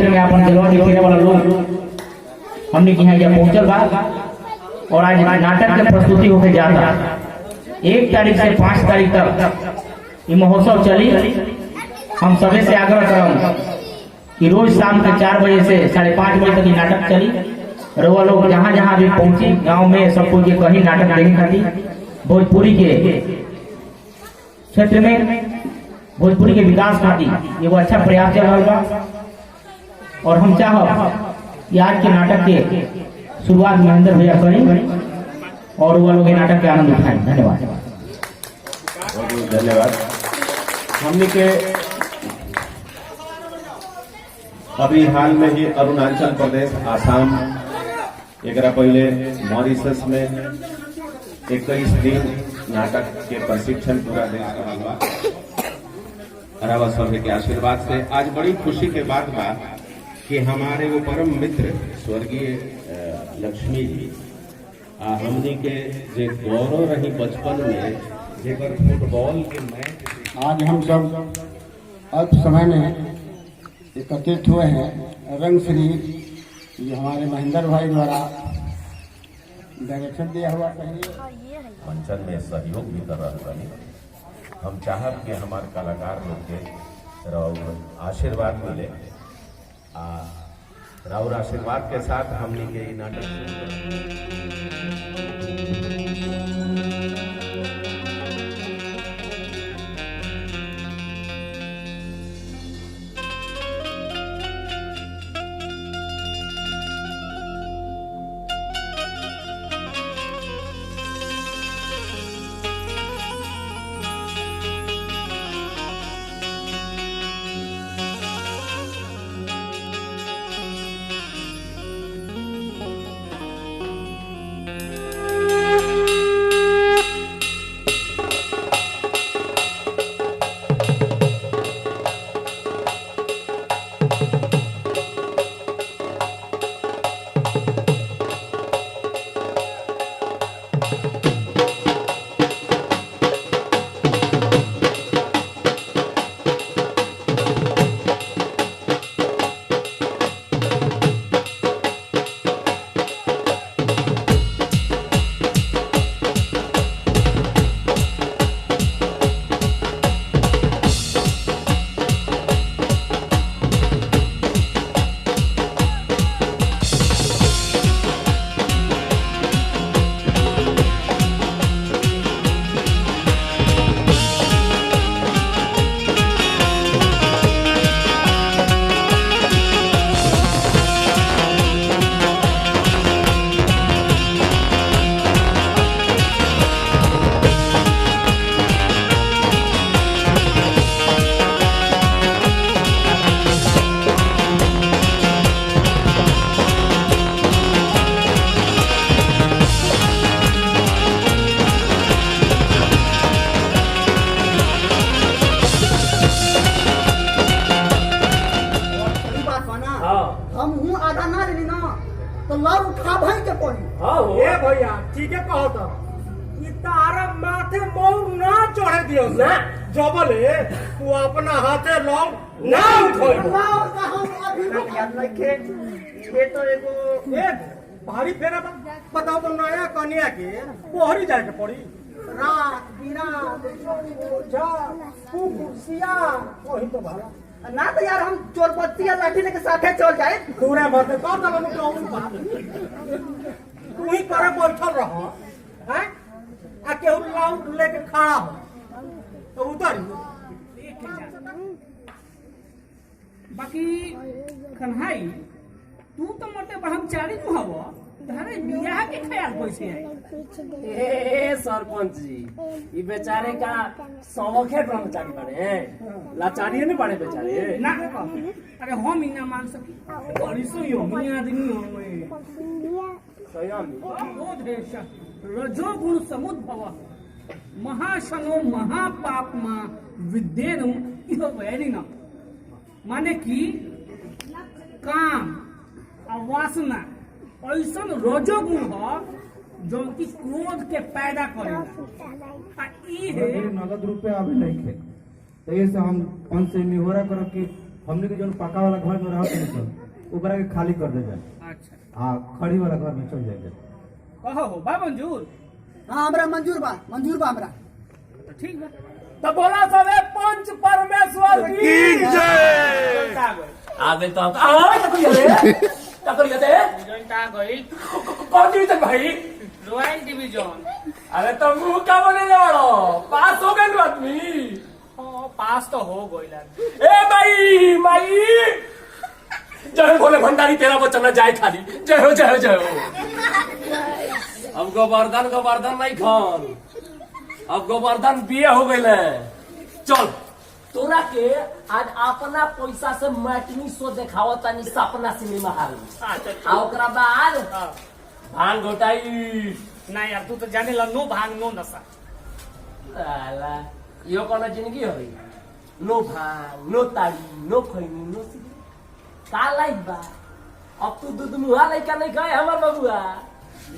क्षेत्र में अपन जलवा दिखाने वाला लोग हमने की यहाँ पहुंचल बा और आज नाटक के प्रस्तुति होके जाता 1 तारीख से 5 तारीख तक ये महोत्सव चली। हम सभी से आग्रह करम कि रोज शाम के 4 बजे से 5:30 बजे तक ये नाटक चली। रउआ लोग जहाँ जहाँ भी पहुंची गांव में सबको ये कहीं नाटक देखे खातिर भोजपुरी के क्षेत्र में भोजपुरी के विकास खातिर एगो अच्छा प्रयास चल रहा बा और हम चाहब कि आज के नाटक के शुरुआत महेंद्र भैया करें और वो लोग नाटक के आनंद उठाएं। धन्यवाद। बहुत बहुत धन्यवाद। हमने के अभी हाल में ही अरुणाचल प्रदेश, आसाम, एक पहले मॉरिशस में 21 दिन नाटक के प्रशिक्षण पूरा देश का रवा सभी के आशीर्वाद से आज बड़ी खुशी के बात बा कि हमारे वो परम मित्र स्वर्गीय लक्ष्मी जी हमने के जे गौरव रही बचपन में जेकर फुटबॉल के मैच आज हम सब अल्प समय में एकत्रित हुए हैं रंगश्री जो हमारे महेंद्र भाई द्वारा डायरेक्शन दिया हुआ कहिए मंचन में सहयोग भी कर रहा बनी। हम चाहब कि हमारे कलाकार लोग के आशीर्वाद मिले। राउर आशीर्वाद के साथ हमने के नाटक तो लव उठा भाई के पड़ी। हां ए भैया ठीक है कहो तो ई तारा माथे मोर ना चढ़े दियो ना जबले तू अपना हाथे लव ना उठोई लव का हम अभी याद रखे ये तो एगो ए भारी फेरा बताओ तो नया कन्या के कोहरी जाए के पड़ी रात बिरात जा कुर्सिया वही तो भाड़ा ना तो यार हम चोरपत्ती या लाठी लेके साथे चल जाए दूरे मत कर दलो प्रॉब्लम बात तू ही करे बैठल रह हैं आ केहू लाउड लेके खड़ा हो तो उतर बाकी कन्हाई तू तो मोटे ब्रह्मचारी तू हवो धारे बियाह के ख्याल कैसे है ए सरपंच जी ये बेचारे का शौक है ब्रह्मचारी बने लाचारी नहीं बने बेचारे ना अरे हम ही ना मान सकी बड़ी सो योगी आदमी हो ओ देश रजोगुण समुद्भव महाशनो महापापमा विद्येनु इहो वैरी न माने कि काम और वासना ऐसा रजोगुण हो जो कि क्रोध के पैदा करेगा आ ई है नगद रुपया अभी नहीं खे तो ये से हम पंच से निहोरा करो कि हमने के जो पक्का वाला घर में रहत नहीं सन ओकरा के खाली कर दे जाए अच्छा आ खड़ी वाला घर में चल जाए कहो हो बा मंजूर हाँ हमरा मंजूर बा हमरा तो ठीक बा तो बोला सबे पंच परमेश्वर की रिजल्ट आ गई आगे तो टकरिया दे रिजल्ट आ गई कौन डिवीजन भाई रॉयल डिवीजन अरे तो मुंह क्या बोले वालो पास हो गए आदमी हाँ पास तो हो गई ए माई जय बोले भंडारी तेरा बच्चा न जाए खाली जय हो जय हो जय हो अब गोवर्धन नहीं खान अब गोवर्धन बिया हो गए चल तोरा के आज अपना पैसा से मैटनी शो देखावत तानी सपना सिनेमा हॉल में आ ओकरा बाद भांग घोटाई ना यार तू तो जाने ला नो भांग नो नशा साला यो कौन जिंदगी होई नो भांग नो ताड़ी नो खैनी नो सिगरेट का लाइफ बा अब तू दूध मुहा लइका नहीं खाए हमर बबुआ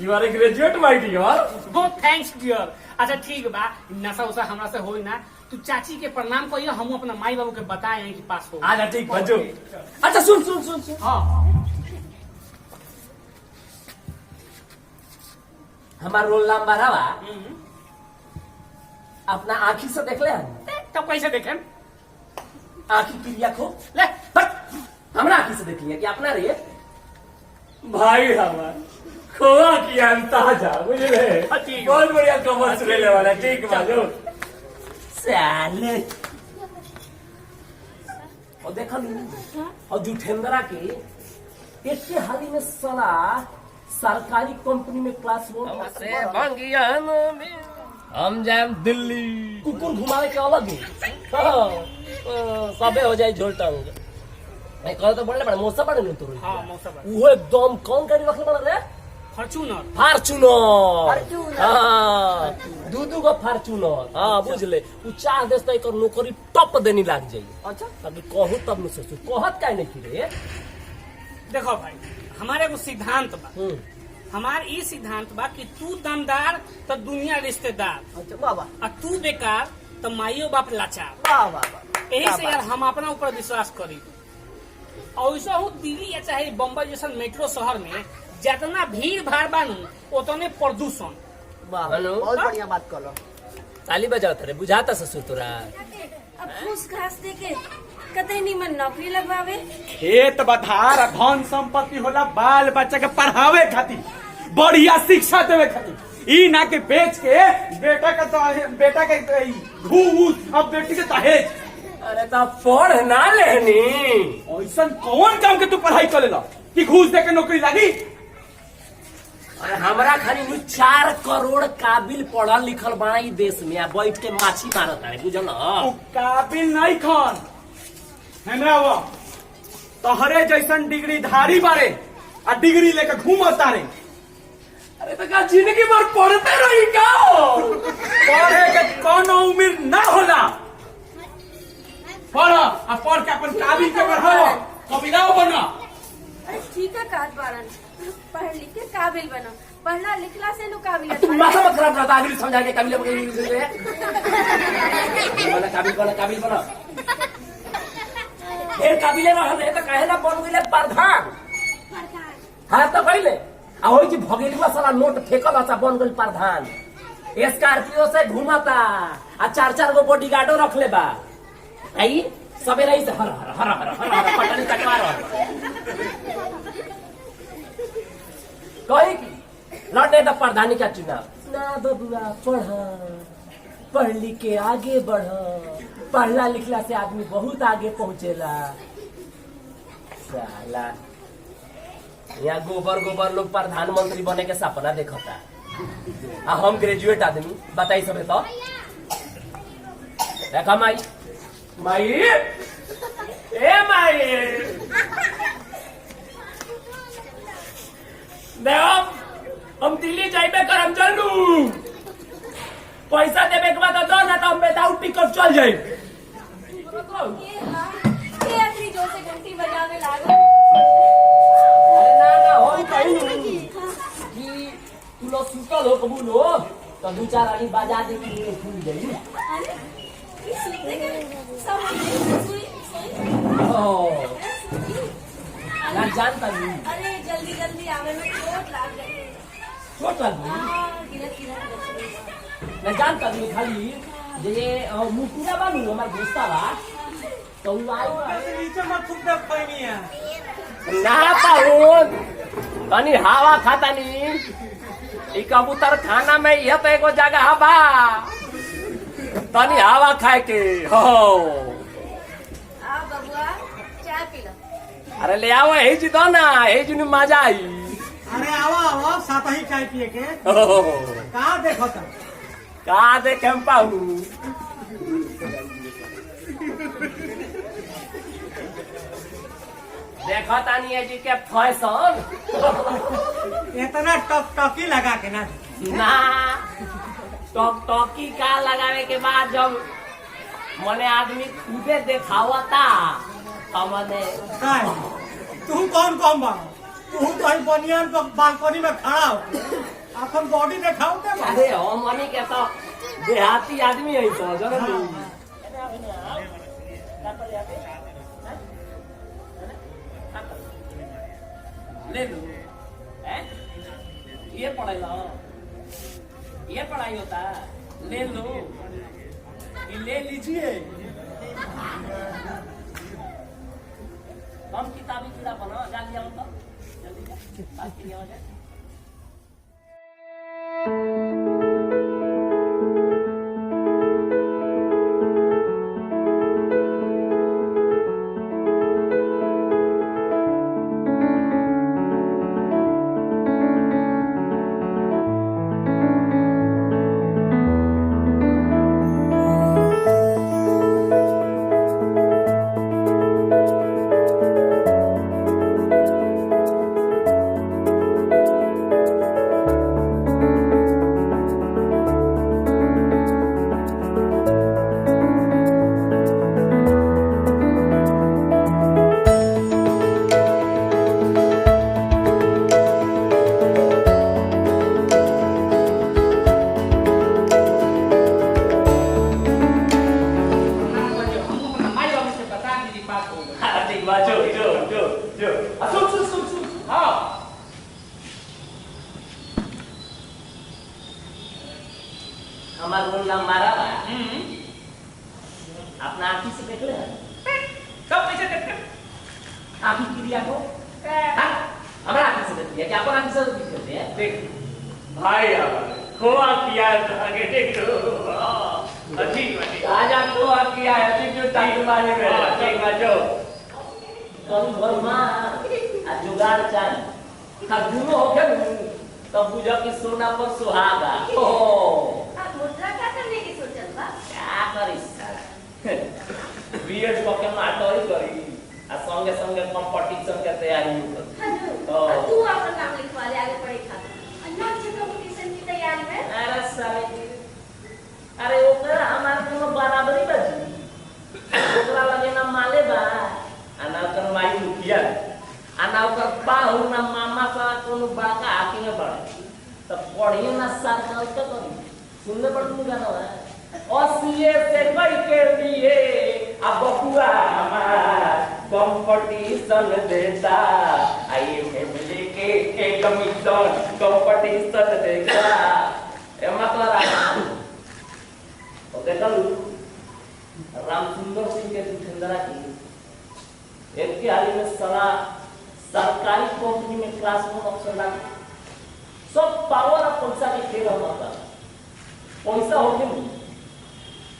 you are a graduate my dear go thanks dear अच्छा ठीक बा नशा उसा हमरा से होई ना तू चाची के प्रणाम करियो हम अपना माई बाबू के बताए हैं कि पास हो आजा ठीक बजो अच्छा सुन हाँ हमार रोल नाम बारावा अपना आँखी से देख ले तब कैसे देखें आँखी क्रिया खो ले हमरा आँखी से देख लिया कि अपना रे भाई हमार खोआ की अंताजा बुझले ठीक बहुत बढ़िया कमर से ले वाला ठीक बाजो साले और देखा और जुठेंद्रा के इसके हाल में साला सरकारी कंपनी में क्लास हम जाए दिल्ली कुकुर घुमाने के अलग सबे हो जाए झोलटा कह तो बोले बड़ा मौसा बड़े तो हाँ मौसा बा वो एकदम कौन गाड़ी रखले बड़ा रे फॉर्च्यूनर हाँ दू गो फॉर्च्यूनर हाँ बुझले उ 4 देश तक नौकरी टप देनी लाग जाई अच्छा अभी कहू तब न सोचू कहत काहे नहीं रे देखो भाई हमारे एगो सिद्धांत बा हमार ई सिद्धांत बा कि तू दमदार तो दुनिया रिश्तेदार अच्छा बाबा और तू बेकार तो माइयो बाप लाचार बाबा यही से यार हम अपना ऊपर विश्वास करी और ऐसा हो दिल्ली या चाहे बम्बई जैसा मेट्रो शहर में जितना भीड़ भाड़ बानू उतने प्रदूषण हेलो बहुत बढ़िया बात करो ताली बजाओ रे बुझाता ससुर तोरा अब घूस घास दे के कतई निमन नौकरी लगवावे खेत बधार धन संपत्ति होला बाल बच्चा के पढ़ावे खातिर बढ़िया शिक्षा देवे खातिर ई ना के बेच के बेटा के घूस अब बेटी के दहेज अरे तो पढ़ ना लेनी ऐसा कौन काम के तू पढ़ाई कर लेला कि घूस दे के नौकरी लागी अरे हमरा खाली 4 करोड़ काबिल पढ़ल लिखल बड़ा ई देश में आ बैठ के माछी मारत है बुझल तू काबिल नहीं खान हमरा वो तोहरे जैसन डिग्री धारी बारे आ डिग्री लेके घूमता रे अरे तो का जिंदगी भर पढ़ते रही का पढ़े के कोनो उम्र ना होला पढ़ आ पढ़ के अपन काबिल के बढ़ाओ कबिलाओ बना अरे ठीक है काज बारन पढ़ लिख के काबिल बनो पढ़ना लिखला से नु काबिल माथा मत खराब रहता आगे समझा के काबिल बना काबिल बना फिर काबिले रहले तो कहे ना बन गइले प्रधान हां तो कइले आ होई जी भगेलवा साला नोट फेकल अच्छा बन गइल प्रधान स्कॉर्पियो से घुमाता आ 4 गो बॉडीगार्डो रख ले बा आई सबेरा ही हर हर हर हर हर पटनी कटवा रहा कही की लौटे तो प्रधानी का चुनाव ना बबुआ पढ़ लिख के आगे बढ़ पढ़ला लिखला से आदमी बहुत आगे पहुंचेला साला यहाँ गोबर लोग प्रधानमंत्री बने के सपना देखता आ हम ग्रेजुएट आदमी बताई सबे तो देखा माई ए माई देखो हम दिल्ली जाइबे कर हम चलू पैसा देवे के बाद दो ना तो हम विदाउट टिकट चल जाए ये आखिरी जोर से घंटी बजावे लागो अरे ना हो कहीं कि तू लोग सुतल हो कबूल हो तो 2-4 आनी बाजा दे के खुल जाई अरे ये सुनते के सब सुई ना जानता नहीं अरे जल्दी जल्दी आवे में चोट लाग गई। चोट लग गई ना जानता नहीं खाली ये मुकुरा बानू हमार दोस्ता बा तो आई नीचे मत थूक दे खैनी है ना पाउन तनी हवा खाता नहीं ई कबूतर खाना में यह तो एगो जगह बा तनी हवा खाए के हो आ बबुआ चाय पी लो। अरे ले आओ यही जी दो ना यही जी मजा आई अरे आवा आवा साथ ही चाय पिए के हो कहाँ देखो था का देखे पाऊ देखो तानी है जी के फैशन इतना टकटकी लगा के ना ना टॉकी का लगावे के बाद जब मने आदमी खुदे देखावता हमने तू कौन कौन बा तू तो ही बनियान पर बालकनी में खड़ा हो अपन बॉडी दिखाओ के बा अरे हम मनी के तो देहाती आदमी है तो जरा ले लो ये पढ़ाई लो ये पढ़ाई होता ले लो ये ले लीजिए कम किताबी कीड़ा बना जा लिया मतलब जल्दी जा बात के लिए हो जाए हमार मुन्ना मारा बा अपना आँखी से देख ले सब कैसे देख आँखी क्रिया को हमारा आँखी से देख लिया क्या अपन आँखी से देख हैं देख भाई खोआ किया आगे देख लो ठीक है आज आप खोआ किया है ठीक जो टाइम मारे में ठीक है जो कल भर मां आ जुगाड़ चाही का दुनो हो गए तब बुझा कि सोना पर सुहागा ओ मुद्रा क्या करने की सोचल बा? क्या करी बीएड को के माटोरी करी आ संगे संगे कंपटीशन के तैयारी हजू तू अपन नाम लिखवा ले आगे पढ़े खातिर अन्ना अच्छे कंपटीशन की तैयारी में अरे साले अरे ओकरा हमार कोनो बराबरी बाजी ओकरा लगे ना माले बा आना कर माई मुखिया आना ओकर बाहु ना मामा का कोनो बाका आके में पड़े तब पढ़िए ना सरकार के करी सुनने पड़ तू गाना है ओसीए से कोई के लिए अब बकुआ हमार कंपटीशन देता आई फैमिली के कमीशन कंपटीशन देता ए मतलब और देखा लू राम सुंदर सिंह के जितेंद्रा की एक के हाल में सारा सरकारी कंपनी में क्लास में अफसर लगा सब पावर और पैसा के खेल होता पैसा हो गया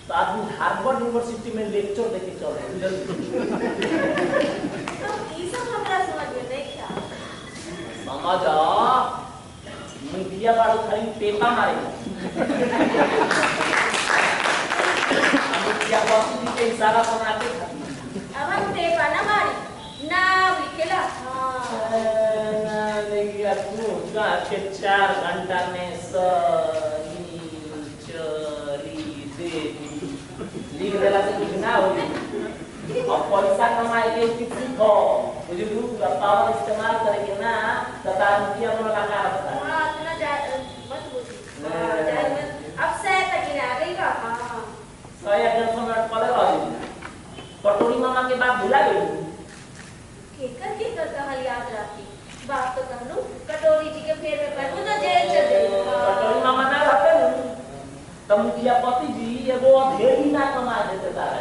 तो आदमी हार्वर्ड यूनिवर्सिटी में लेक्चर देके चल रहे तो ये सब हमरा समझ में नहीं क्या समझ मीडिया वालों खाली टेपा मारेगा मीडिया वालों के इशारा बनाते अब हम टेपा ना मारी नाम लिखेला के 4 घंटा में सही चली देवी लिख देला से कुछ ना हो और पैसा कमाए के किसी को मुझे ग्रुप का पावर इस्तेमाल करेंगे ना तथा रुपया में लगा रखता है हां इतना जा मत बोल अब से तक ही आ गई का हां 100 मिनट पहले कटोरी मामा के बात भुला गई बात तो कहलू कटोरी जी के फेर में पड़ू तो जेल चल जाई। कटोरी मामा ना रहते न तो मुखिया पति जी एगो अधेरी ना कमा देते तारा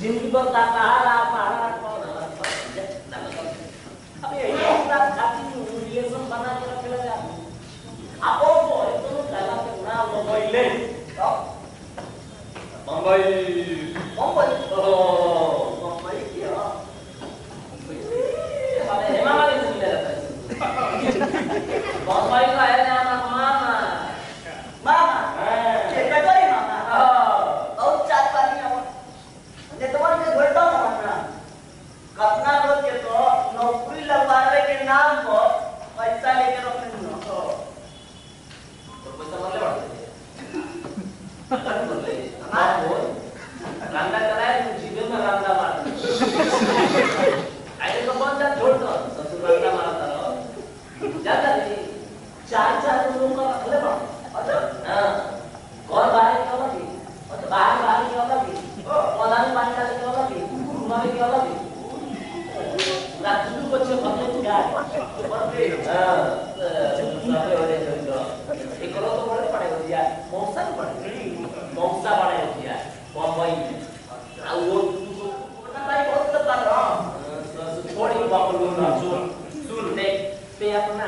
जिंदगी भर का पहाड़ा पहाड़ा अबे ये पूरा खाती रिलेशन बना के रखेला जा अब वो तो काला के ना मोबाइल ले बम्बई बम्बई क्या अरे हेमा वाली से मिला रहता है बम्बई का है ना मामा मामा ये कटोरी मामा और चार पानी आओ ये तुम्हारे के घोटा मामा कतना लोग के तो नौकरी लगवाने के नाम पर पैसा लेके रखने न तो पैसा मरले बढ़ते ना बोल रांदा कराए तो जीवन में रांदा मार आए तो कौन जा छोड़ दो ससुर रांदा मारता रहो ज्यादा नहीं चार लोगों का रखले बा अच्छा कौन बाहर क्यों लगी और बाहर क्यों लगी पौधा में पानी डालने क्यों लगी घुमाने क्यों लगी रातू बच्चे भले तू क्या पढ़ते सारे हो रहे जो एक रो तो बड़े पड़े हो दिया मौसा बड़े हो दिया बम्बई आ वो ना भाई बहुत तो कर रहा थोड़ी बाप लोग ना सुन देख पे अपना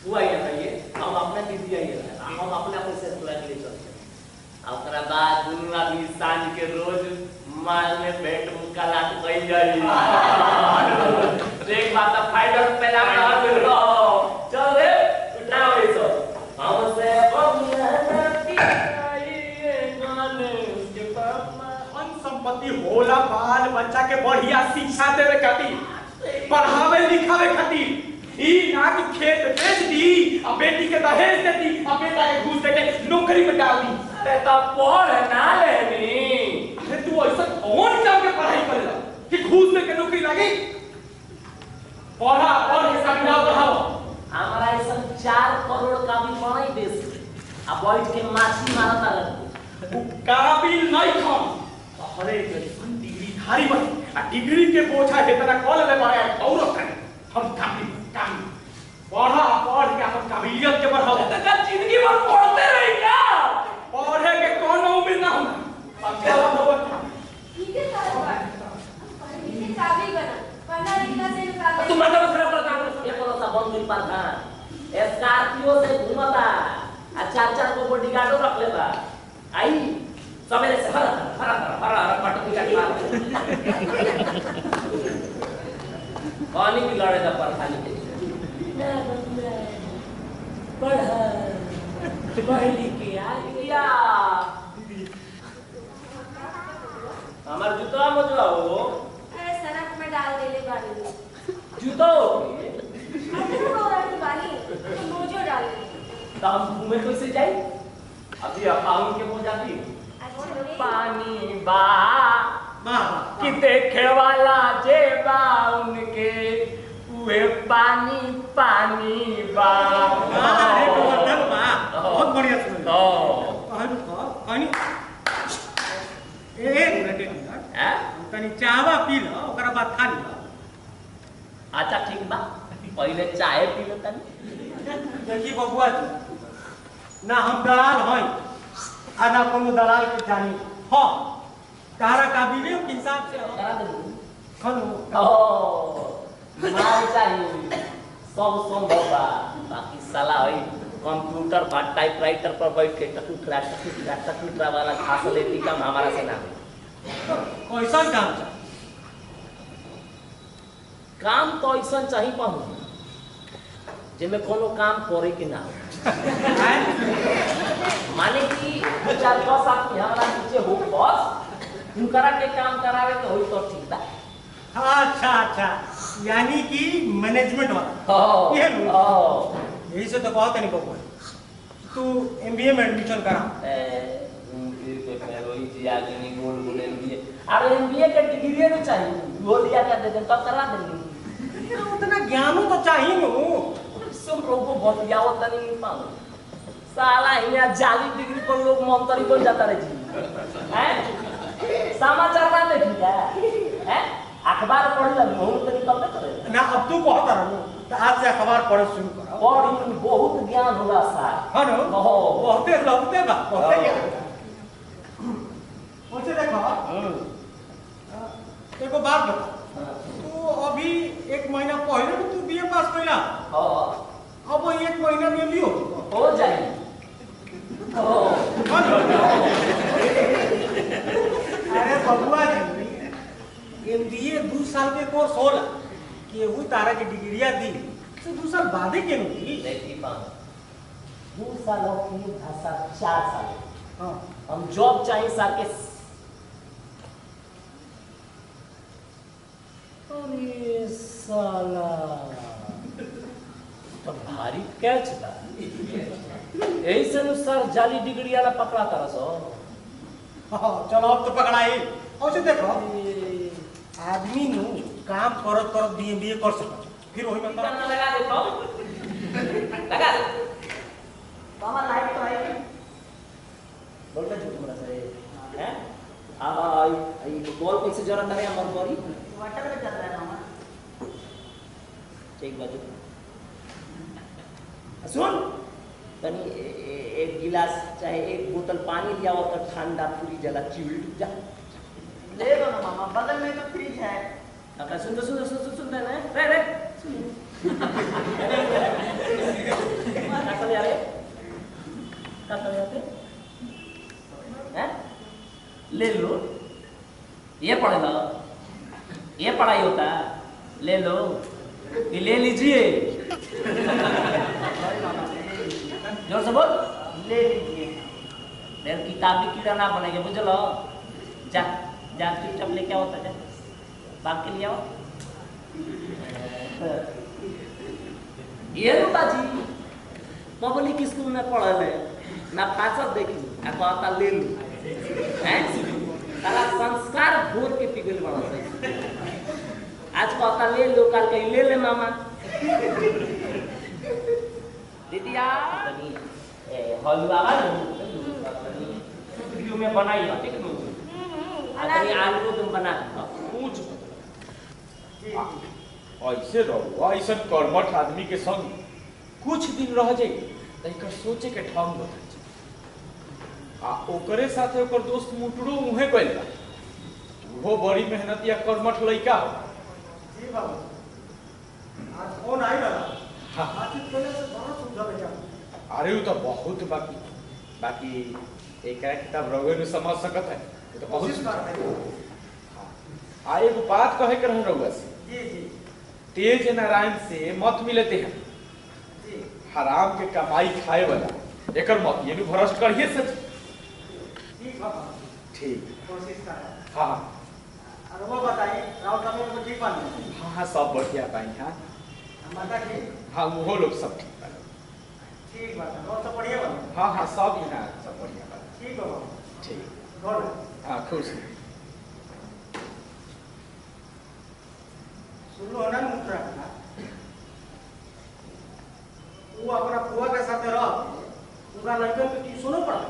हुआ ही ना ये हम अपना दीदी आई है हम अपने आप से पूरा के लिए चलते अपना बाद दुनिया भी सांझ के रोज माल में बैठ मुका लात कही जाई देख बात फाइनल पे ना रहो चल रे उठाओ इसो हमसे बमियाती आई गाने के पापा संपत्ति होला बाल बच्चा के बढ़िया शिक्षा देवे खातिर पढ़ावे लिखावे खातिर ई ना कि खेत बेच दी अब बेटी के दहेज दे दी अब बेटा के घूस देके नौकरी में डाल दी अरे तब पढ़ ना लेनी अरे तू ऐसा कौन काम के पढ़ाई करेला कि घूस देके नौकरी लगी पढ़ा और हिसाब बढ़ाओ हमारा ऐसा 4 करोड़ का भी पढ़ाई देश अब बैठ के माछी मारता रह काबिल नहीं खम अरे डिग्री धारी बन आ डिग्री के बोझा इतना कॉल ले बड़ा औरत है हम काबिल पढ़ा पढ़ के अपन काबिलियत के बढ़ाओ जिंदगी भर पढ़ते रही क्या पढ़े के कौन उम्र ना होना ठीक है सारा पढ़ लिख के काबिल बना पढ़ना लिखना से काबिल तुम मतलब खराब करता ये बोलो सा बंद मिल पाता स्कॉर्पियो से घूमता आ 4 को बॉडीगार्डो रख लेता आई सवेरे से हरा पटकी का पानी भी लड़े था पर खाली के पढ़ लिख के आ हमार जूता मजवा हो अरे सड़क में डाल देले बानी जूतो अरे रोड़ा की बानी तो मोजो डाल दे तो हम घूमे कैसे जाई अभी अकाउंट के हो जाती पानी बा कि देखे वाला जे बा उनके उहे पानी पानी बा अरे गोवर्धन बा बहुत बढ़िया सुन तो एक मिनट तनी चाहवा पी लो ओकरा बाद खा लो अच्छा ठीक बा पहले चाय पी लो तनी देखी बबुआ जी ना हम दलाल हई आ ना कोनो दलाल के जानी हां तारा काबिलियत के हिसाब से करा दे खनो ओ माल चाहिए सब संभव बा बाकी साला है कंप्यूटर पर टाइपराइटर पर बैठ के टकटुकरा वाला खासलेती काम हमारा से ना कैसा काम चाहिए काम तो ऐसा चाहिए पाऊँ जिसमें कोनो काम करे के ना माने कि 4-5 आदमी हमारा नीचे हो बस उनकरा के काम करावे के होई तो ठीक बा अच्छा अच्छा यानी कि मैनेजमेंट वाला ये लो यही से तो बहुत नहीं बबुआ तू एमबीए में एडमिशन करा अरे एमबीए के डिग्री नहीं चाहिए वो लिया कर दे तब करा देंगे उतना ज्ञान तो चाहिए नो सब लोगों को बतियाओ तनी नहीं पाऊं साला यहाँ जाली डिग्री पर लोग मंत्री बन जाता रहे जी हैं समाचार ना देखी क्या हैं अखबार पढ़ला बहुत तो निकलबे करे ना अब तू कहता रहू तो आज से अखबार पढ़े शुरू करो। और इनमें बहुत ज्ञान होला साहब। हाँ ना बहुते बहुते बा बहुते ज्ञान। मुझे देखो एगो बात बता, तू अभी 1 महीना पहले तू बीए पास कइला। हाँ अब वो 1 महीना में भी हो जाए। अरे बबुआ जी एमबीए 2 साल के कोर्स होला, केहू तारा के डिग्रिया दी तो 2 साल बादे के दी। देखी बात 2 साल और 3 भाषा 4 साल। हाँ हम जॉब चाहिए साके। अरे साला तो भारी कैच था। यही से सर जाली डिग्री वाला पकड़ा तारा सो। हाँ चलो अब तो पकड़ाई। और से देखो आदमी नु काम करत करत बीए कर सकत, फिर वही बंदा लगा दे तो लगा दे। मामा लाइट तो है बोल के झूठ बोला सर हैं। आई बॉल कैसे जरूरत है हमर मोरी वाटर में चल रहा है मामा। ठीक बाजू सुन तनी एक गिलास चाहे एक बोतल पानी लिया हो तो ठंडा पूरी जला चिल्ड जा ले लो ना मामा, बगल में तो फ्रिज है। आता सुन ना रे रे क्या कर यार क्या कर यार हैं ले लो ये पढ़ेगा ये पढ़ाई होता ले लो ये ले लीजिए जोर से बोल ले लीजिए। देर किताबी कीड़ा ना बनेगा बुझलो। जा जा चुपचाप लेके आओ जा बाग के लिए आओ। ये रूपा जी पब्लिक स्कूल में पढ़ले ना पाचक देखी आ कहता ले लू हैं सारा संस्कार घोर के पिघल बड़ा से। आज कहता ले लो कल कहीं ले ले मामा। दीदिया हलवा वीडियो में बनाई ठीक है आलू तुम बना पूछ ऐसे रहो ऐसा कर्मठ आदमी के संग कुछ दिन रह जाए तो सोचे के ढंग बदल जाए। आ ओकरे साथे ओकर दोस्त मुटड़ो उहे कइल बा वो बड़ी मेहनतिया कर्मठ लइका हो। जी बाबू आज फोन आई रहा। आज पहले से बड़ा समझा बेटा। अरे वो तो बहुत बाकी बाकी एक किताब रहोगे न समझ सकत है ये तो बहुत हाँ एगो बात कहे के रह रहुआ से जी जी तेज नारायण से मत मिलते हैं जी हराम के कमाई खाए वाला एकर मत ये भ्रष्ट करिए सच। ठीक बाबा ठीक कोशिश कर। हाँ और वो बताइए राव का को ठीक पानी। हाँ हाँ सब बढ़िया पाई हाँ माता की हाँ वो लोग सब ठीक बा ठीक बात है और सब बढ़िया बात। हाँ हाँ सब यहाँ सब बढ़िया बा ठीक बाबा ठीक गॉड हाँ खुश सुनो ना मुद्रा वो अपना बुआ के साथ रह उनका लड़के के ट्यूशनो पढ़ा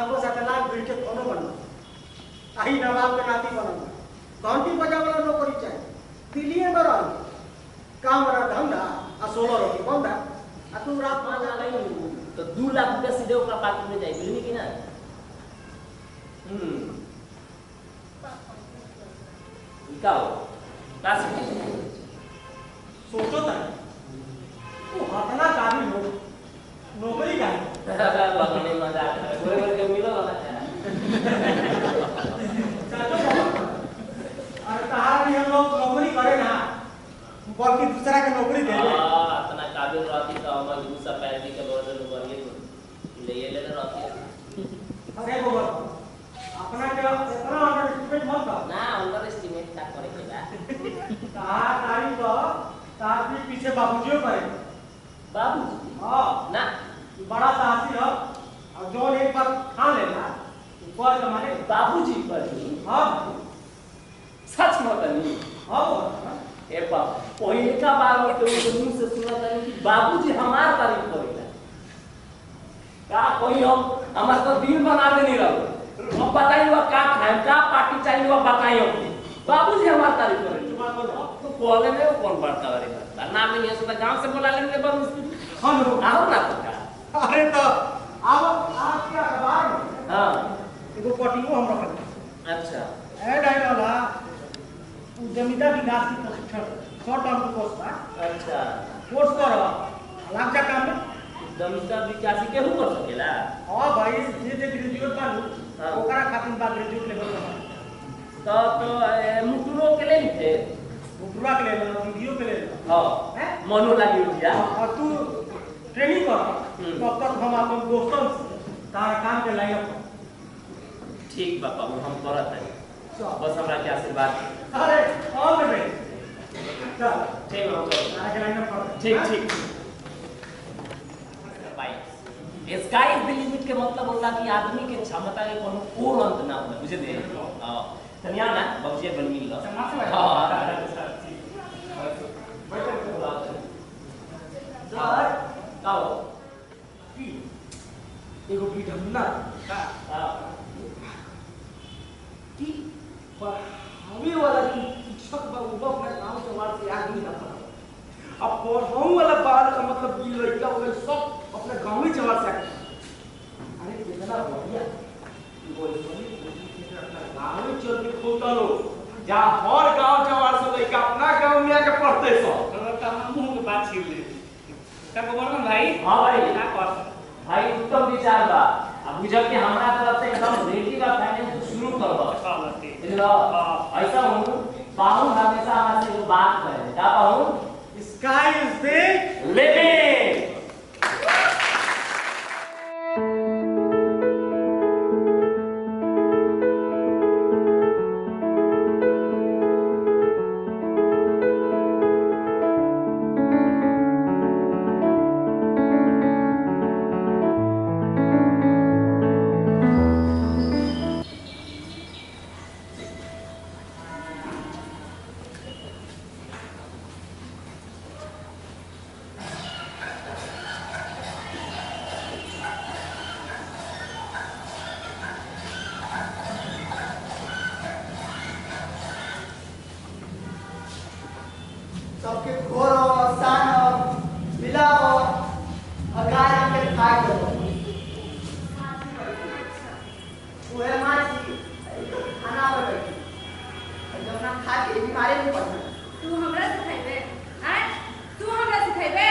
आपको साथ लाख भीड़ के कोनो बनना आई नवाब के नाती बनना घंटी बजा वाला नौकरी चाहिए दिल्ली में रह काम वाला धंधा आ 16 रोटी बंदा आ तू रात में जा नहीं तो 2 लाख रुपया सीधे ओकरा पार्टी में जाए बिल्ली की ना। क्या हो सोचो था तू हटना काबिल हो नौकरी का लगने मजाक है बोले बोल के मिलो अरे कहा भी हम लोग नौकरी करे ना बल्कि दूसरा के नौकरी दे दे। इतना काबिल रहती तो हम दूसरा पैसे के बोल दे बोलिए ले रहती अरे बाबा अपना क्या इतना अंडरएस्टिमेट मत कर ना अंडर एस्टिमेट का करे के बा कहा तारी तो तार भी पीछे बाबूजी करे बाबूजी हां ना बड़ा साहसी है और जो एक बार खा लेना ऊपर हमारे बाबूजी पर हां सच मतनी हां ए बाप पहले का बार में तो मुंह से सुना था कि बाबूजी हमार तारीफ करेला का कोई हम हमार तो दिल बना दे नहीं रहो अब बताइए वो का खाए का पार्टी चाहिए वो बताइए बाबूजी हमार तारीफ करेंगे तो कॉलेज में कौन बढ़ता वाली बात नाम नहीं है तो गांव से बुला लेंगे बस हम आओ ना पक्का अरे तो अब आप क्या अखबार में हां एगो कटिंगो हम रखल अच्छा ऐड आइल वाला उद्यमिता विकास की प्रशिक्षण शॉर्ट टर्म कोर्स था अच्छा कोर्स करो लाग जा काम में उद्यमिता विकास के हो कर सकेला हां भाई जे ग्रेजुएट बालू हाँ। ओकरा खातिर बा ग्रेजुएट लेवल का तो मुटुरो के ले थे पूरा के ले लो वीडियो के ले लो हां हैं मनो लगी उठिया और तू ट्रेनिंग कर तब तक हम अपन दोस्तों तार काम के लाइन अप ठीक बाबा हम करत है बस हमरा के आशीर्वाद अरे ऑल द वे चल ठीक है हम करत तार के लाइन अप ठीक ठीक भाई स्काई इज द लिमिट के मतलब होला कि आदमी के क्षमता के कोनो पूर्ण अंत ना होला बुझे दे हां तनिया ना बबजे बन मिल हां सर आओ एगो विडम्बना हां कि हमें वाला कि शिक्षक बाबू अपने काम से मार से आदमी ना पड़ा अब पढ़ाऊं वाला बात का मतलब कि लड़का वो सब अपने गांव में चला सकते अरे कितना बढ़िया बोल गांव में चल के खोता लो जा हर गांव जवार से लड़का अपना गांव में आके पढ़ते सब मुंह के बात छीन ले का गोवर्धन भाई हां भाई क्या कर भाई उत्तम विचार बा अब बुझल के हमरा तरफ से एकदम रेडी बा फाइनेंस शुरू करबो बुझलो ऐसा हूं पाहु हमेशा हमरा से बात करे का पाहु स्काई इज द लिमिट सबके घोरो सानो मिलाओ अगार के खाए दो वो माची खाना बने जब ना खा के बीमारी में पड़ना तू हमरा सिखाइबे हैं तू हमरा सिखाइबे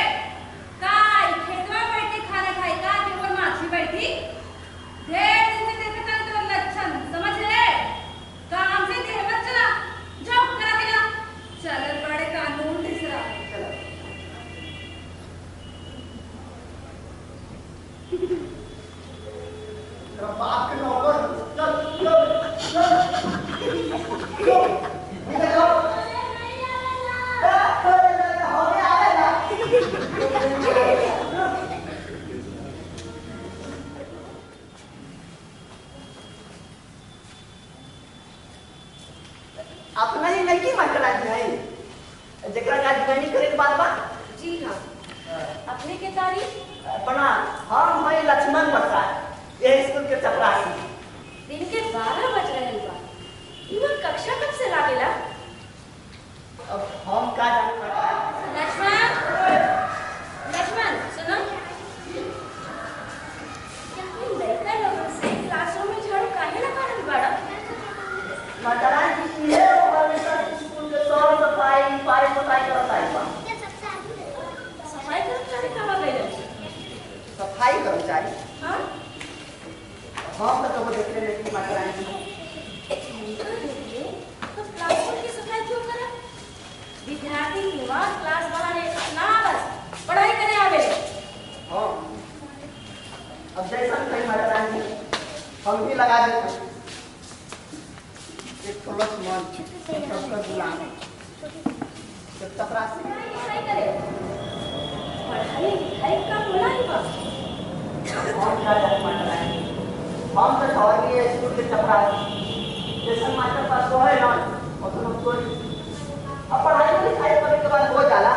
काय खेतवा बैठ के खाना खाई का के ऊपर माछी बैठी ढेर दिन से देखत हन तो लक्षण समझ ले काम से देह मत चला जाओ करा के ला चल बड़े कानून तीसरा चलो तेरा बाप के नौकर चल चल चल इधर आओ हमें आएगा अपना ही नहीं की मास्टर आज है जकरा का ट्रेनिंग करे के बाद बात जी हां अपने के तारीफ अपना हम है लक्ष्मण प्रसाद ये स्कूल के चपरासी दिन के 12 बज रहे बा इवन कक्षा कब से लागेला अब हम का जान लक्ष्मण लक्ष्मण सुनो क्या कोई लड़का लोगों से क्लासरूम में झाड़ू काहे लगा रही बड़ा महाराज जी ये हमारे स्कूल के सौ सफाई पाई सफाई करता है सफाई कर्मचारी कहाँ गए सफाई कर्मचारी हाँ हम तो कब देखते रहे कि महाराज जी तो क्लासरूम की सफाई क्यों करा विद्यार्थी निवास क्लास बाहर ना बस पढ़ाई करने आवे हाँ अब जैसा कहीं महाराज जी हम भी लगा देते हैं एक प्लस वन सबका गुलाम जब चपरासी पढ़ाई करे पढ़ाई लिखाई का बोला ही बस हम क्या जाने महाराज जी हम तो सवाल ये स्कूल के चपरासी जैसा मास्टर पास वो है ना और तो हम कोई अब पढ़ाई लिखाई करने के बाद हो जाला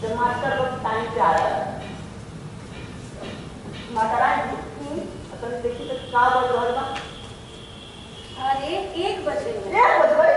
जब मास्टर लोग टाइम पे आ रहा है महाराज जी अपन देखिए तो क्या बोल रहा था अरे 1 बज गए एक बज गए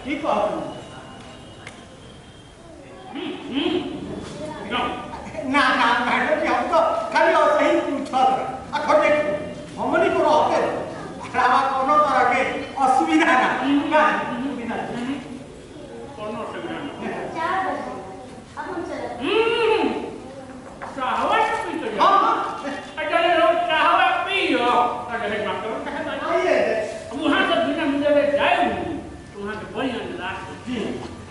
ठीक बात ना ना मैडम जी हम तो खाली और सही पूछा था अखर देखो हमनी को रहते अलावा कोनो तरह के असुविधा ना बिना कोनो सुविधा ना 4 बजे अब हम चलते चाहवा पी तो हां अरे लोग चाहवा पियो अरे मत करो कहे भाई आइए हम वहां से बिना मुझे जाए वहां के बढ़िया रात जी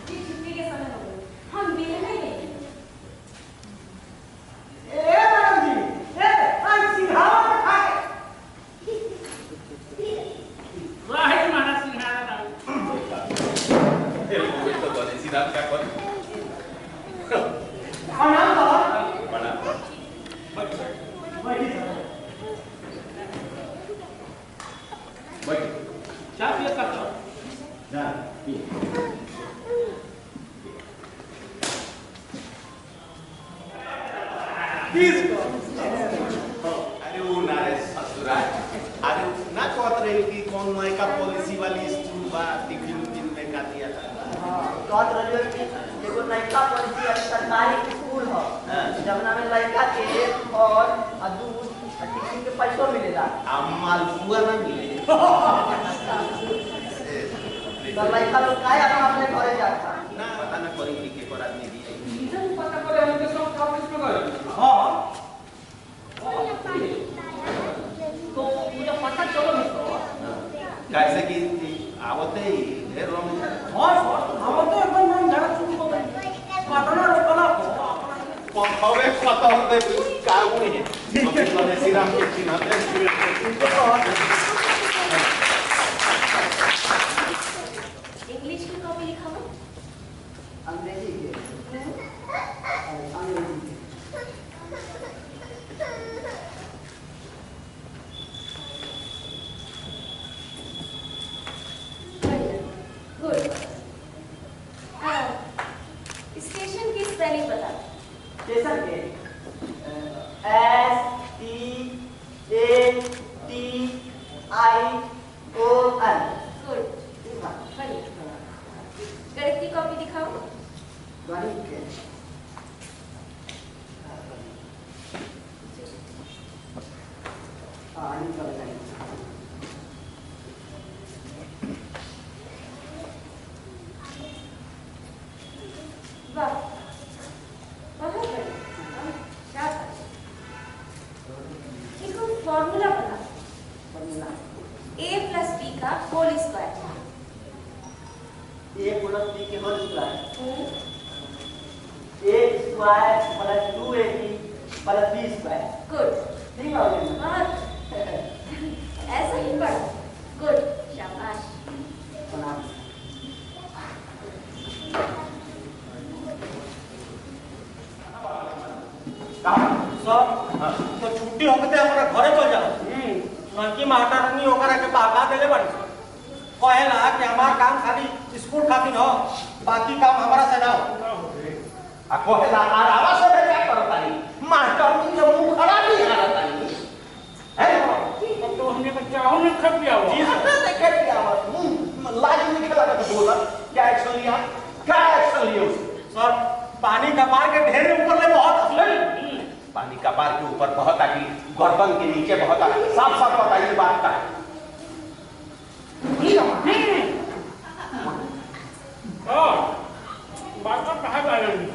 छुट्टी के समय हो गए हम भी नहीं गए ए मैडम जी ए हम सिंघाड़ा खाए वाह हमारा सिंघाड़ा था तो बोले सीधा क्या कर प्रणाम बाबा बड़ा बैठ चाय पिए का तो जा अरे वो नारे ससुरा अरे ना कहत रहे कि कौन नयका पॉलिसी वाली स्कूल बा टिफिन उफिन में का दिया था कहत रहियो कि एगो नयका पॉलिसी सरकारी स्कूल ह जवना में लड़का के और दूध टिफिन के पैसो मिलेला अम्माल बुआ ना मिले तो लड़का लोग काहे अपने घरे जाता ना पता ना करी कि के पर आदमी दी इधर पता करे उनके सब ऑफिस में गए हां तो मुझे पता चलो नहीं कैसे कि आवते ही ढेर रंग हां हम तो एकदम मन झड़ा शुरू हो गए पटना रोकला हवे पता होते का हुई है हम तो श्रीराम के चिन्ह इंग्लिश की कॉपी लिखा हो अंग्रेजी के गुड स्टेशन की स्पेलिंग बता स्टेशन के STATION गुड बढ़िया गणित की कॉपी दिखाओ गणित के वाह बहुत बढ़िया शाबाश एक फॉर्मूला बता फॉर्मूला a plus b का होल स्क्वायर a प्लस b के होल square a square plus 2ab plus b square good ठीक हो गया बहुत ऐसा ही पढ़ो गुड शाबाश प्रणाम सब तो छुट्टी होते हमरा घरे चल जाओ नकी माता रानी ओकरा के बागा देले बड़ी कहेला कि हमार काम खाली स्कूल खातिर हो बाकी काम हमारा से ना हो आ कोहेला आरावा से क्या करता है मास्टर की जो मुंह खराब ही करता है तो हमने को चाहो न खप गया जी सर देखे क्या लाज निकला तो बोला क्या एक्शन लिया सर पानी का मार के ढेर ऊपर ले बहुत असले पानी का बार के ऊपर बहुत आगे गर्दन के नीचे बहुत आगे साफ साफ बताइए बात का बात तो कहा जा रही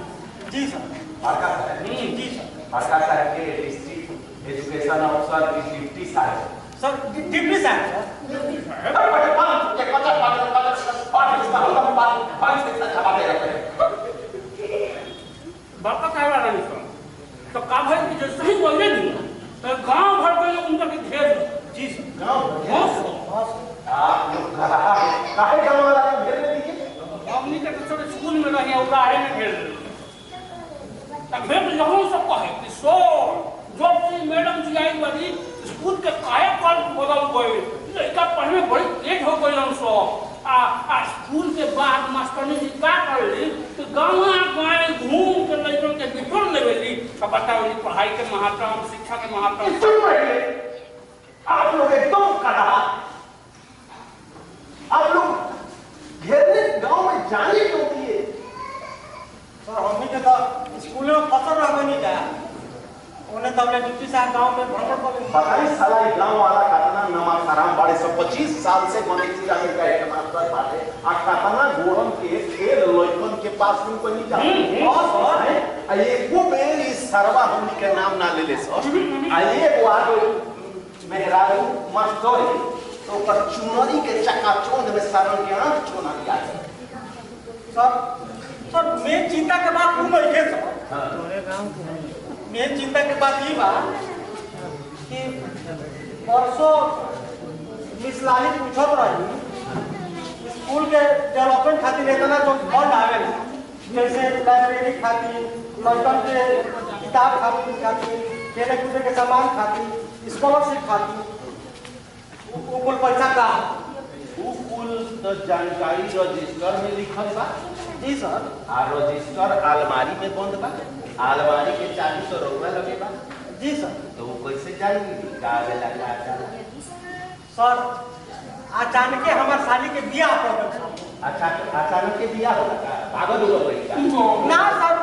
जी सर हरका साहब जी सर हरका साहब के डिस्ट्रिक्ट एजुकेशन ऑफिसर डिप्टी साहब सर डिप्टी साहब बात तो कहा जा रही तो का भाई कि जैसे ही बोले नहीं तो गांव भर के लोग उनका घेर जी सर गाँव आप लोग काहे गाँव वाला को घेर दीजिए हमनी के तो छोटे स्कूल में रही और आड़े में घेर तब फिर लोगों सबको है कि सो जो मैडम जी आई वाली स्कूल के काया काल बदल गए लड़का पढ़ने बड़ी तेज हो गई हम सो आ स्कूल के बाद मास्टरनी जी का कर ली तो गाँव घूम के लड़कों के बिठोर लेवेली तो बताओ पढ़ाई के महत्व शिक्षा के महत्व आप लोग एकदम कड़ा आप लोग घेरने गाँव तब मैं ड्यूटी से गांव में भ्रमण कर बताई साला ये गांव वाला कतना नमक हराम बड़े 125 साल से गणेश जी का हेडमास्टर बाटे आ कतना गोरम के खेल लइकन के पास में कोई नहीं जा आ एको बेर इस सरवा हमनी के नाम ना ले सर आ ये वार मेहरारू मास्टर तो पर चुनरी के चकाचौंध में सारण के आंख चोना दिया सर मेन चिंता के बात तुम है सर मेन चिंता के बात ये बा कि परसों मिस लाली पूछत रही स्कूल के डेवलपमेंट खातिर इतना जो फंड आवेला जैसे लाइब्रेरी खातिर लड़कन के किताब खातिर खेले कूदे के सामान खातिर स्कॉलरशिप खातिर वो कुल पैसा का वो कुल तो जानकारी रजिस्टर में लिखल बा जी सर आ रजिस्टर अलमारी में बंद बा अलमारी के चाबी तो रउआ लगे बा जी सर तो वो कैसे जानेगी का आवेला का जाला सर अचानक हमार साली के बियाह पड़ गए अच्छा अचानक के बियाह होला का पागल हो गई का ना सर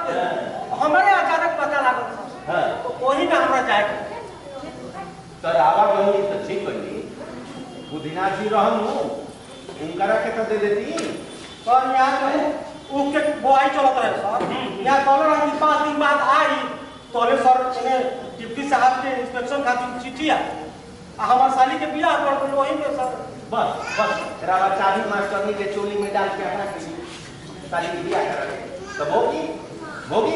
हमारे अचानक पता लागल सर हां तो वही में हमरा जाए सर आवा गई तो ठीक होई पुदीना जी रहनु उनकरा के तो दे देती सर यहाँ जो उसके बोआई चलत रहे सर यहाँ कॉलर हम 5 दिन बाद आई तोले सर इन्हें डिप्टी साहब के इंस्पेक्शन खातिर चिट्ठी आ हमार साली के बियाह पड़ गई वही में सर बस रावा चाबी मास्टरनी के चोली में डाल के अपना साली की बियाह करा तो भोगी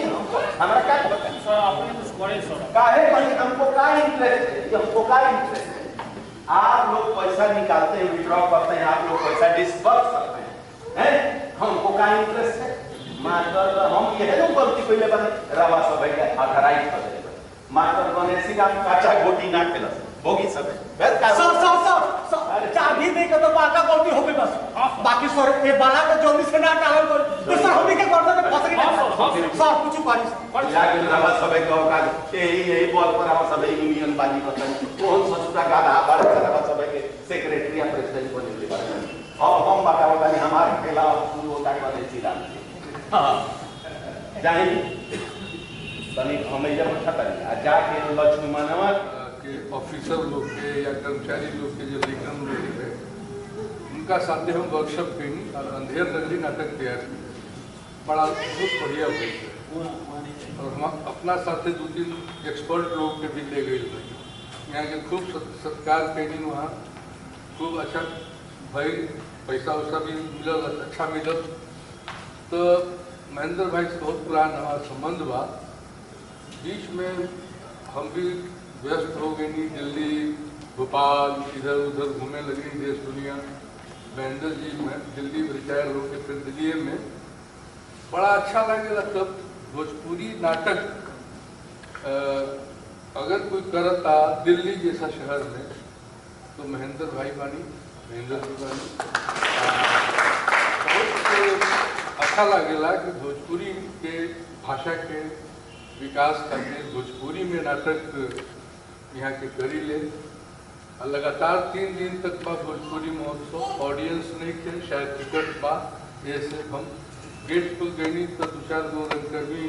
हमरा क्या पता सर आपने कुछ करे सर काहे भाई हमको का इंटरेस्ट है हमको का इंटरेस्ट है आप लोग पैसा निकालते हैं विड्रॉ करते हैं आप लोग पैसा डिस्बर्स करते हैं हमको का इंटरेस्ट है मास्टर हम ये है ना गलती पहले बने रवा सब है ऑथराइज कर दे मास्टर गणेश का काचा गोटी ना खेलस भोगी सब है सर चाबी दे के तो बाका गलती हो गई बस बाकी सर ये बाला को जल्दी से ना डालन कर तो सर हम के करते में फंस गए सर कुछ पारी लागे रवा सब है का यही बॉल पर हम सब यूनियन बाजी करते हैं कौन ससुरा गाधा बार रवा सब के सेक्रेटरी या प्रेसिडेंट बने ले अब हम बताओ हमारे खिलाफ शुरू होता है गणेश जी हां जाए तनी हम जब अच्छा करी जाके लक्ष्मणवा के ऑफिसर लोग के या कर्मचारी लोग के जो लेखन लोग है उनका साथ हम वर्कशॉप कहीं और अंधेर नगरी नाटक तैयार की बड़ा बहुत बढ़िया हुई और हम अपना साथ 2-3 एक्सपर्ट लोग के भी ले गए यहाँ के खूब सत्कार कहीं वहाँ खूब अच्छा भाई पैसा वैसा भी मिलल अच्छा मिलल तो महेंद्र भाई से बहुत पुराना हमारा संबंध बा बीच में हम भी व्यस्त हो गई दिल्ली भोपाल इधर उधर घूमने लगी देश दुनिया महेंद्र जी में दिल्ली में रिटायर होकर फिर दिल्ली में बड़ा अच्छा लगेगा तब भोजपुरी नाटक अगर कोई करता दिल्ली जैसा शहर में तो महेंद्र भाई बानी महेंद्र जी बानी बहुत अच्छा लगेगा कि भोजपुरी के भाषा के विकास करके भोजपुरी में नाटक यहाँ के करी ले लगातार 3 दिन तक बा भोजपुरी महोत्सव ऑडियंस नहीं थे शायद टिकट बा जैसे हम गेट पर गई तो 2-4 गो रंगकर्मी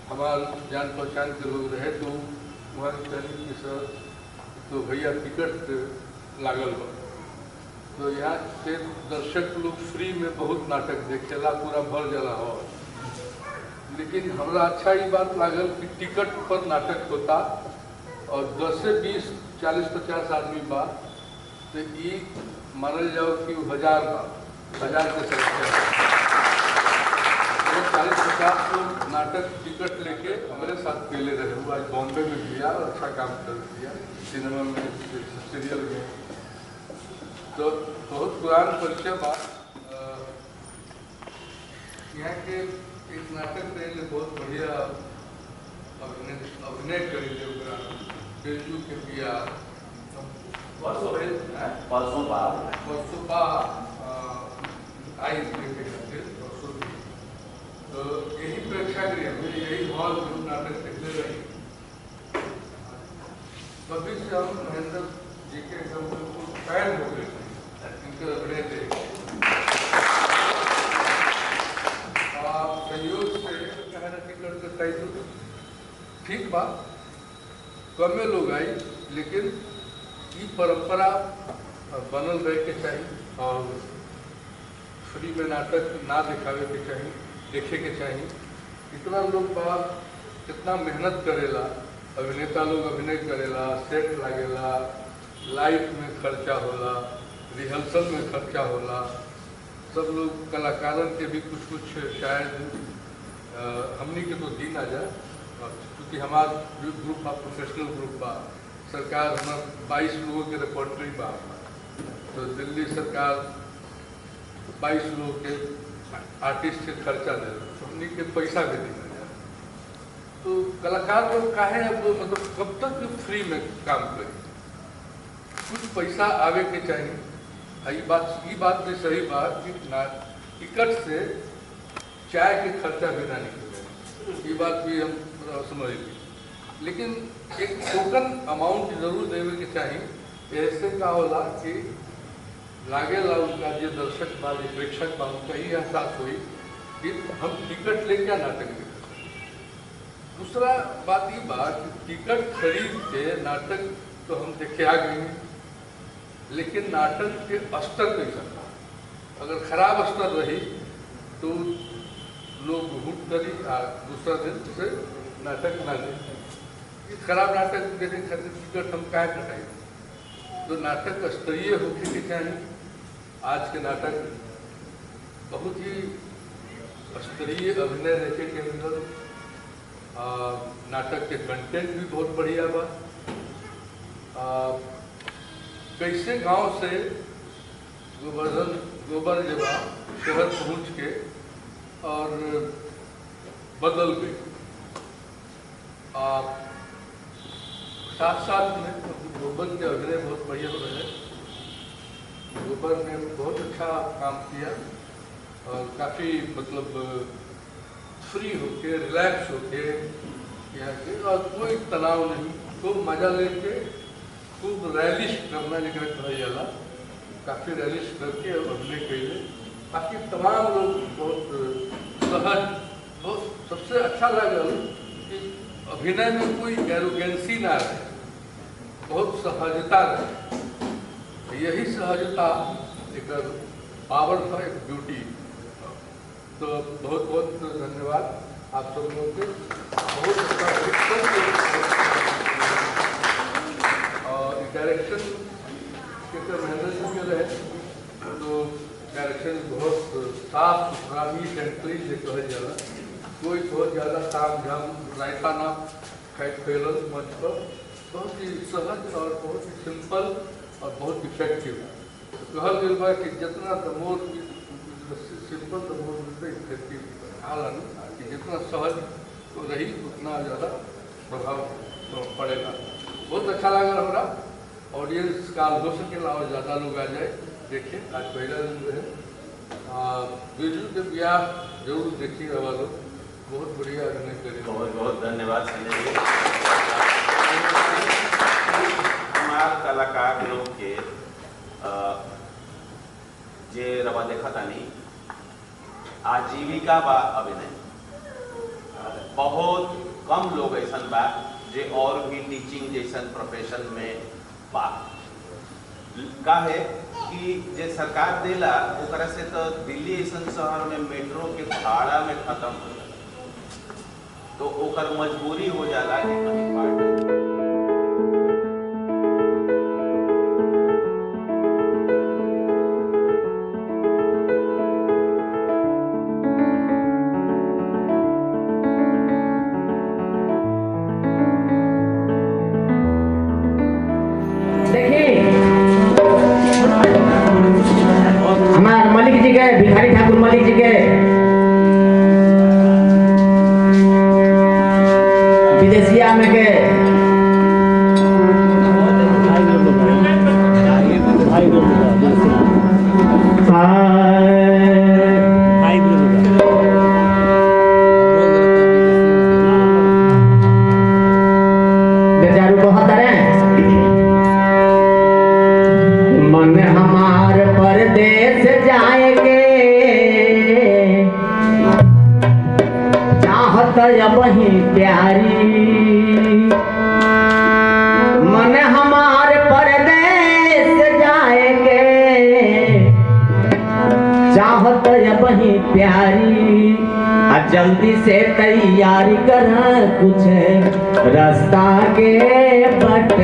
हमारे जान पहचान के लोग रहे तो वहाँ कही कि सर तो भैया टिकट लागल बा तो यहाँ से दर्शक लोग फ्री में बहुत नाटक देखेला पूरा भर जला हो लेकिन हमारा अच्छा ही बात लागल कि टिकट पर नाटक होता और 10 से 20 40-50 आदमी बा तो ये मानल जाओ कि 1000 बा 1000 के संख्या 40-50 लोग नाटक टिकट लेके हमारे साथ पहले रहे हुआ आज बॉम्बे में किया और अच्छा काम कर दिया सिनेमा में सीरियल में तो बहुत पुरान परिचय बा यहाँ के एक नाटक रहे बहुत बढ़िया अभिनय करेंगे बेजू के पिया परसों आई परसों तो यही प्रेक्षागृह में यही हॉल में नाटक देखते रहे कभी से हम महेंद्र जी के एकदम बिल्कुल फैन हो गए इनके अभिनय देख सहयोग से टिकट ठीक बात कमे लोग आई, लेकिन ये परंपरा बनल रहे के चाहिए और फ्री में नाटक ना दिखावे के चाहिए, देखे के चाहिए। कितना लोग बात कितना मेहनत करेला, अभिनेता लोग अभिनय करेला, सेट लागेला, लाइट में खर्चा होला, रिहर्सल में खर्चा होला, सब लोग कलाकारन के भी कुछ शायद हमनी के तो दी ना जाए, क्योंकि हमारा ग्रुप बा प्रोफेशनल ग्रुप बा, सरकार हमार 22 लोगों के रिपोर्टरी बा, तो दिल्ली सरकार 22 लोगों के आर्टिस्ट के खर्चा दे, हमनी के पैसा भी दी ना जाए। तो कलाकार लोग काहे अब मतलब कब तक फ्री में काम करें, कुछ पैसा आवे के चाहिए। ये बात भी सही बात कि टिकट से चाय के खर्चा भी ना निकले, ये बात भी हम समझ ली, लेकिन एक टोकन अमाउंट जरूर देवे के चाहिए। ऐसे का होला कि लागेला उनका जो दर्शक बा, जो प्रेक्षक बा, उनका ही एहसास हुई कि हम टिकट लेके नाटक देखें। दूसरा बात ये बात कि टिकट खरीद के नाटक तो हम देखे आ गए हैं, लेकिन नाटक के स्तर कैसा था, अगर खराब स्तर रही तो लोग हुट करी और दूसरा दिन से नाटक ना दे। खराब नाटक देने खातिर टिकट हम क्या कटाएं, तो नाटक स्तरीय होने के चाहिए। आज के नाटक बहुत ही स्तरीय अभिनय रखे के अंदर, नाटक के कंटेंट भी बहुत बढ़िया बा। कैसे गांव से गोबर जबा शहर पहुंच के और बदल गई, साथ साथ में गोबर के अभिनय बहुत बढ़िया रहे। गोबर ने बहुत अच्छा काम किया और काफ़ी मतलब फ्री होके रिलैक्स होके यहाँ के, और कोई तनाव नहीं, खूब मजा लेके खूब रैलिश करना निकल कहा जाला, काफ़ी रैलिश करके अभिनय कैले। बाकी तमाम लोग बहुत सहज, बहुत सबसे अच्छा लगा कि अभिनय में कोई एरोगेंसी ना रहे, बहुत सहजता रहे। यही सहजता एक पावर था, एक ब्यूटी। तो बहुत बहुत धन्यवाद आप सब लोगों के, बहुत अच्छा। और डायरेक्शन के तो महेंद्र जी के रहे, तो डायरेक्शन बहुत साफ सुथरा नीट एंड क्लीन जो कहे जाला, कोई बहुत ज़्यादा ताम झाम रायता ना फैलल मंच पर, बहुत ही सहज और बहुत ही सिंपल और बहुत इफेक्टिव। तो कहल गया बा कि जितना the more simple the more effective, हालांकि कि जितना सहज रही उतना ज़्यादा प्रभाव पड़ेगा। बहुत अच्छा लगा हमारा, ऑडियंस का हो सके और ज़्यादा लोग आ जाए देखें। आज पहला दिन है, बिरजू के ब्याह जरूर देखिए रहा लोग, बहुत बढ़िया अभिनय करें। बहुत बहुत धन्यवाद संजय जी। हमारे कलाकार लोग के जे रवा देखा तानी आजीविका बा अभिनय, बहुत कम लोग ऐसा बा जे और भी टीचिंग जैसन प्रोफेशन में बा। का है कि जे सरकार देला ओकरा से तो दिल्ली ऐसा शहर में मेट्रो के भाड़ा में खत्म हो जाला, तो ओकर मजबूरी हो जाला कि कहीं पार्ट भिखारी ठाकुर मलिक जी के विदेशिया में के बेचारू बहुत मन हमार परदेश जाएंगे, चाहत वही प्यारी चाहत वही प्यारी आ जल्दी से तैयारी कर कुछ रास्ता के बट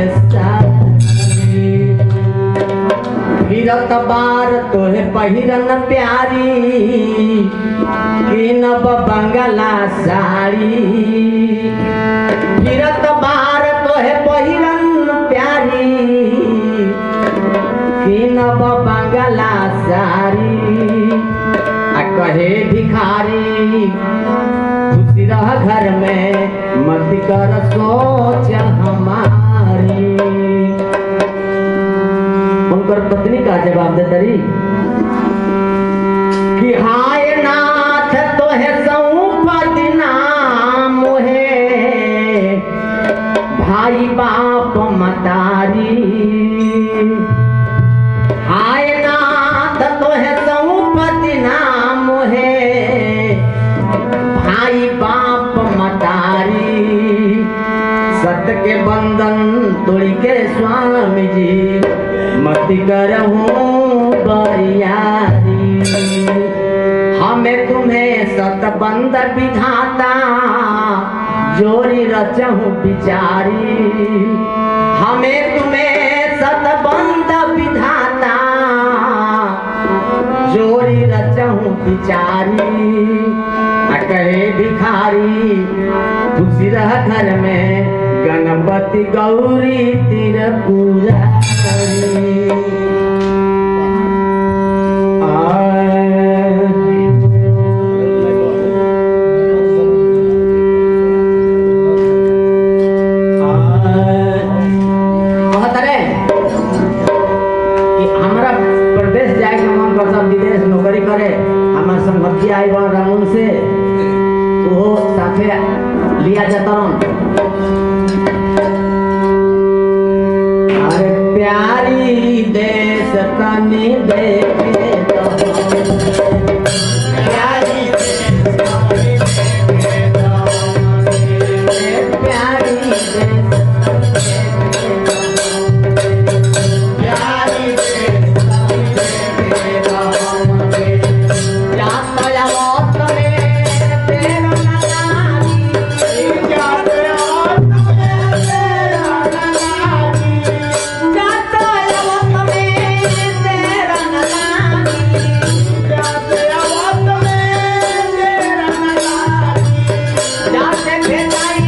फिरत बार तोहे पहिरन प्यारी किनब बंगला साड़ी फिरत बार तोहे पहिरन प्यारी किनब बंगला साड़ी आ कहे भिखारी खुशी रह घर में मत कर सोच हमारी। उनकर पत्नी का जवाब दे तरी कि हाय नाथ तोहे सौंपत नाम है भाई बाप मतारी। हाय नाथ तोहे सौंपत नाम है भाई बाप मतारी। सत्य के बंधन तोड़ के स्वामी जी मत करहूं बरियारी। हमें तुम्हें सतबंध विधाता जोड़ी रचहूं बिचारी। हमें तुम्हें सतबंध विधाता जोड़ी रचहूं बिचारी। कहे भिखारी खुशी रह घर में गणपति गौरी तिर पूजा प्रदेश जाए के मन कर विदेश नौकरी करे हमार संगति आई बन रामून से वो साथे लिया जाता प्यारी देश तनी देखे तो प्यारी देश तनी देखे तो प्यारी देश प्यारी देश तनी देखे तो जाता या मौत में तेरा नानी जाता या मौत में तेरा नानी जाता या मौत में तेरा नानी जाता या मौत में तेरा नानी जाते भेटाई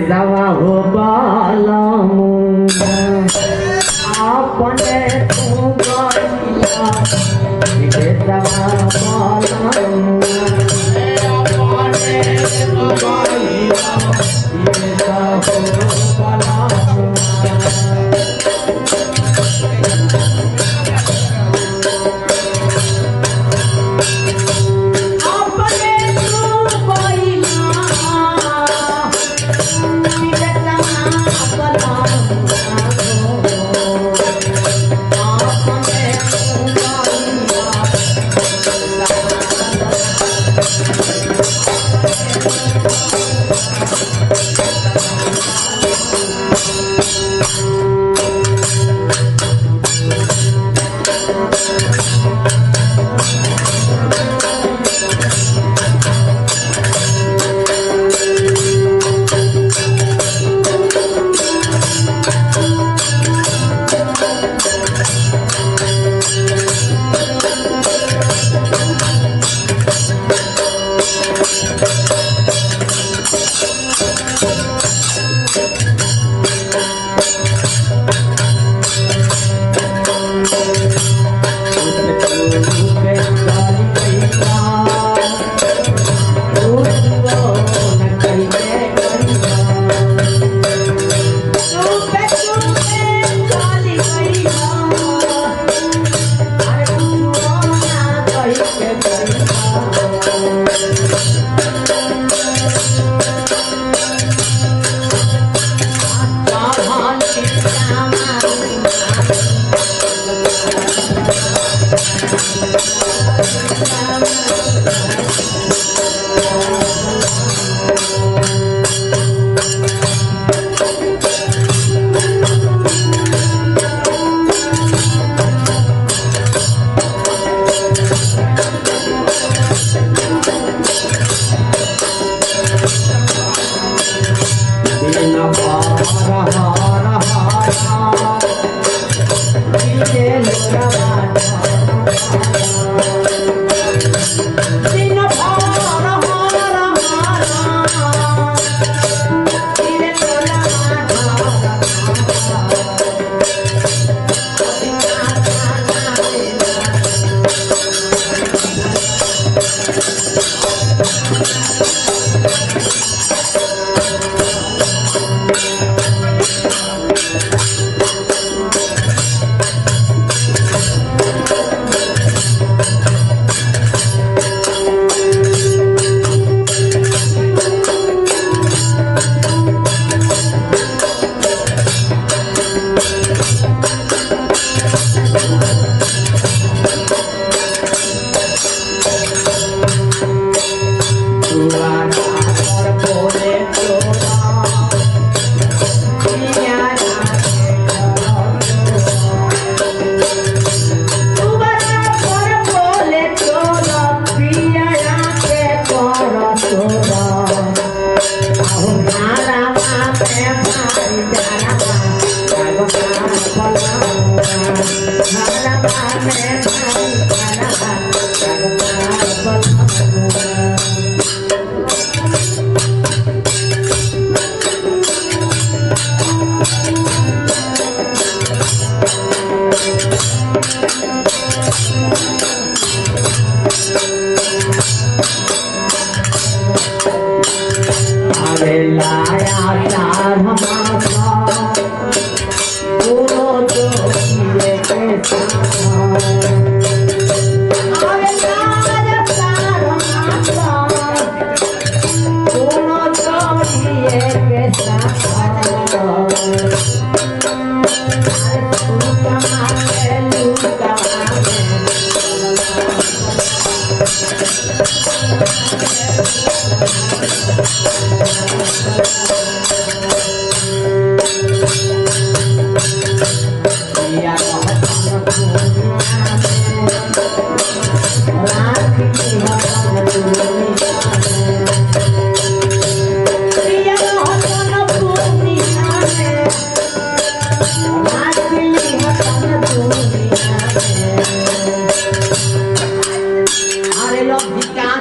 सवा हो बालमुआ अपने तू गइला विदेशवा बालमुआ अपने तू गइला विदेशवा बालमुआ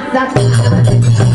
That's